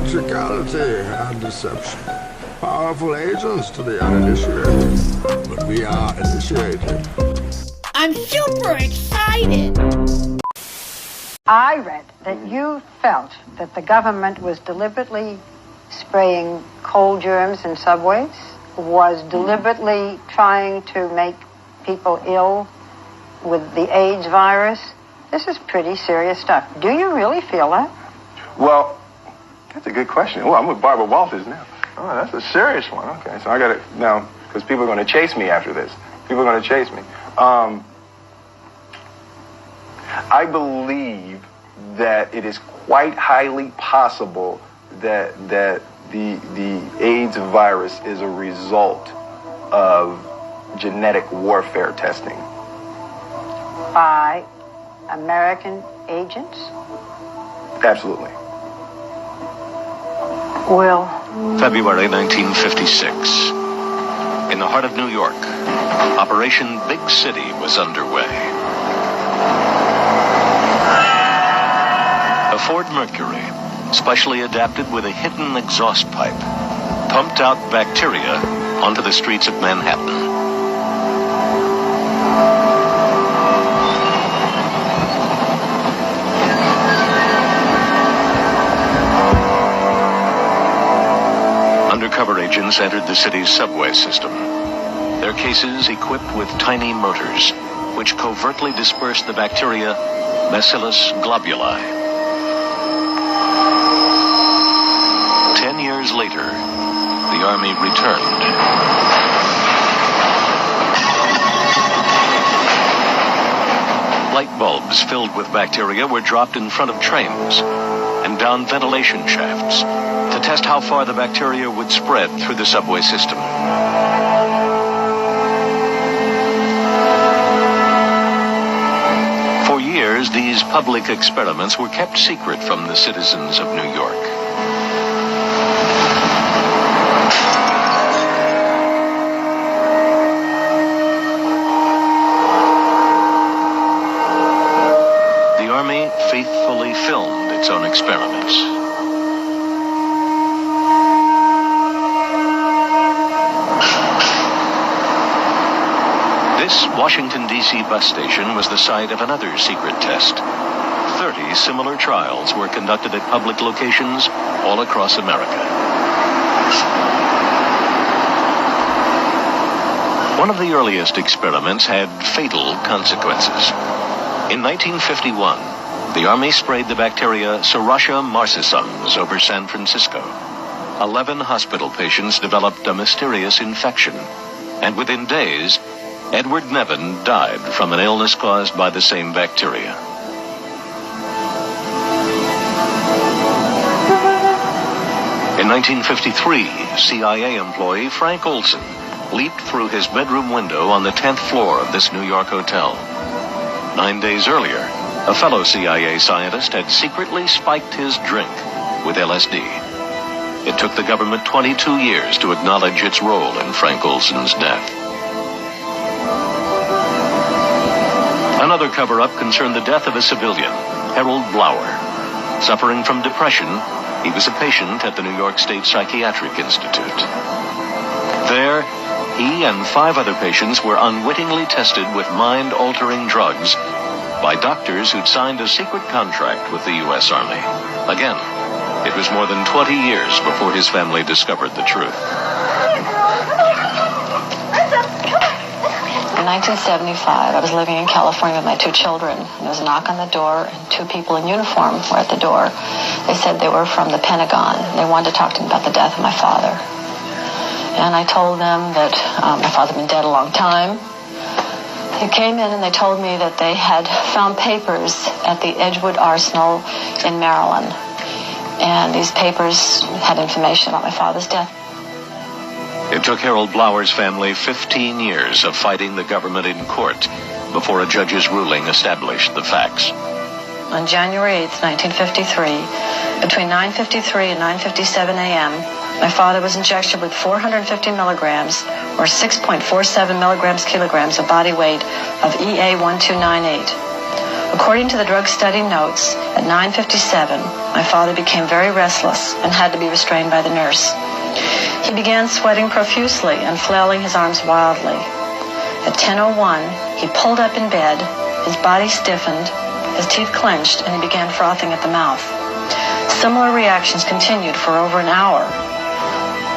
theatricality and deception. Powerful agents to the uninitiated, but we are initiated. I'm super excited! I read that you felt that the government was deliberately spraying cold germs in subways, was deliberately trying to make people ill with the AIDS virus. This is pretty serious stuff. Do you really feel that? Well, that's a good question. Oh, I'm with Barbara Walters now. Oh, that's a serious one. Okay, so I got it now, because people are going to chase me after this. People are going to chase me. I believe that it is quite highly possible that the AIDS virus is a result of genetic warfare testing. By American agents? Absolutely. Will. February 1956. In the heart of New York, Operation Big City was underway. A Ford Mercury, specially adapted with a hidden exhaust pipe, pumped out bacteria onto the streets of Manhattan. Undercover agents entered the city's subway system, their cases equipped with tiny motors, which covertly dispersed the bacteria Bacillus globuli. 10 years later, the Army returned. Light bulbs filled with bacteria were dropped in front of trains and down ventilation shafts to test how far the bacteria would spread through the subway system. For years, these public experiments were kept secret from the citizens of New York. The Army faithfully filmed its own experiments. This Washington, D.C. bus station was the site of another secret test. 30 similar trials were conducted at public locations all across America. One of the earliest experiments had fatal consequences. In 1951, the Army sprayed the bacteria Serratia marcescens over San Francisco. 11 hospital patients developed a mysterious infection, and within days, Edward Nevin died from an illness caused by the same bacteria. In 1953, CIA employee Frank Olson leaped through his bedroom window on the 10th floor of this New York hotel. 9 days earlier, a fellow CIA scientist had secretly spiked his drink with LSD. It took the government 22 years to acknowledge its role in Frank Olson's death. Another cover-up concerned the death of a civilian, Harold Blower. Suffering from depression, he was a patient at the New York State Psychiatric Institute. There, he and 5 other patients were unwittingly tested with mind-altering drugs by doctors who'd signed a secret contract with the U.S. Army. Again, it was more than 20 years before his family discovered the truth. In 1975, I was living in California with my 2 children. There was a knock on the door, and 2 people in uniform were at the door. They said they were from the Pentagon. They wanted to talk to me about the death of my father. And I told them that my father had been dead a long time. They came in and they told me that they had found papers at the Edgewood Arsenal in Maryland. And these papers had information about my father's death. It took Harold Blower's family 15 years of fighting the government in court before a judge's ruling established the facts. On January 8th, 1953, between 9:53 and 9:57 a.m., my father was injected with 450 milligrams, or 6.47 kilograms of body weight of EA-1298. According to the drug study notes, at 9:57, my father became very restless and had to be restrained by the nurse. He began sweating profusely and flailing his arms wildly. At 10:01, he pulled up in bed, his body stiffened, his teeth clenched, and he began frothing at the mouth. Similar reactions continued for over an hour.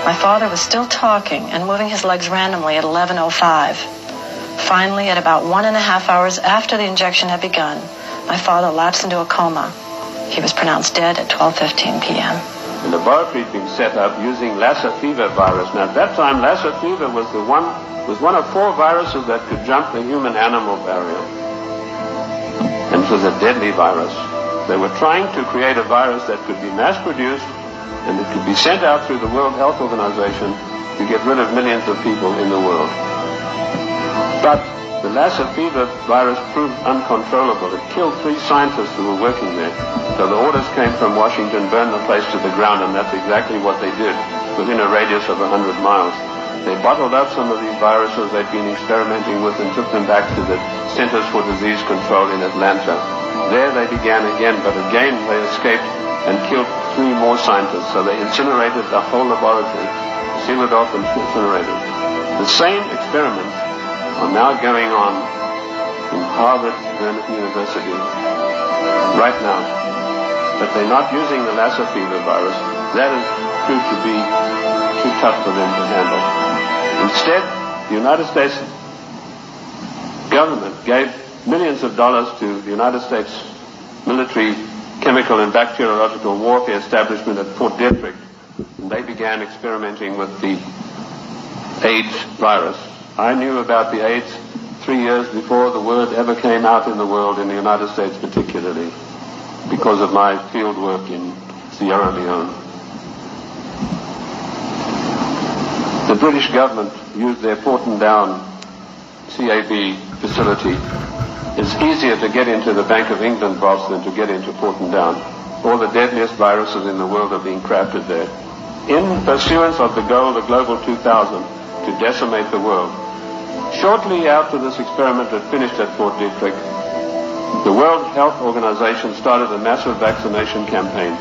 My father was still talking and moving his legs randomly at 11:05. Finally, at about 1.5 hours after the injection had begun, my father lapsed into a coma. He was pronounced dead at 12:15 p.m. The laboratory had been set up using Lassa fever virus. Now, at that time, Lassa fever was one of 4 viruses that could jump the human-animal barrier. And it was a deadly virus. They were trying to create a virus that could be mass-produced and it could be sent out through the World Health Organization to get rid of millions of people in the world. But the Lassa fever virus proved uncontrollable. It killed 3 scientists who were working there. So the orders came from Washington, burn the place to the ground, and that's exactly what they did within a radius of 100 miles. They bottled up some of these viruses they'd been experimenting with and took them back to the Centers for Disease Control in Atlanta. There they began again, but again they escaped and killed 3 more scientists. So they incinerated the whole laboratory, sealed it off and incinerated. The same experiments are now going on in Harvard University right now. But they're not using the Lassa fever virus. That has proved to be too tough for them to handle. Instead, the United States government gave millions of dollars to the United States military chemical and bacteriological warfare establishment at Fort Detrick. And they began experimenting with the AIDS virus. I knew about the AIDS 3 years before the word ever came out in the world, in the United States particularly, because of my field work in Sierra Leone. The British government used their Porton Down CAB facility. It's easier to get into the Bank of England vaults than to get into Porton Down. All the deadliest viruses in the world are being crafted there. In pursuance of the goal, the Global 2000, to decimate the world. Shortly after this experiment had finished at Fort Detrick, the World Health Organization started a massive vaccination campaign.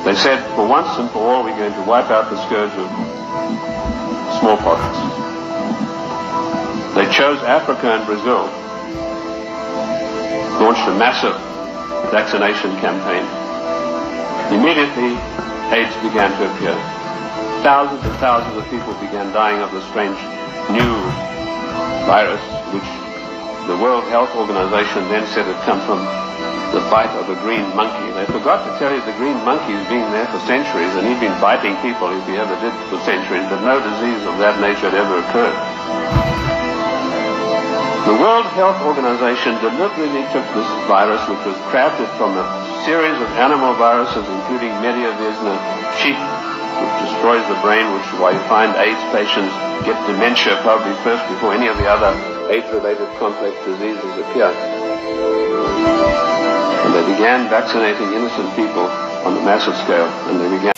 They said, for once and for all, we're going to wipe out the scourge of smallpox. They chose Africa and Brazil, launched a massive vaccination campaign. Immediately, AIDS began to appear. Thousands and thousands of people began dying of the strange new virus, which the World Health Organization then said had come from the bite of a green monkey. They forgot to tell you the green monkey's been there for centuries, and he'd been biting people, if he ever did, for centuries, but no disease of that nature had ever occurred. The World Health Organization deliberately took this virus, which was crafted from a series of animal viruses, including Mediavisna sheep, which destroys the brain, which is why you find AIDS patients get dementia probably first before any of the other AIDS-related complex diseases appear. And they began vaccinating innocent people on a massive scale, and they began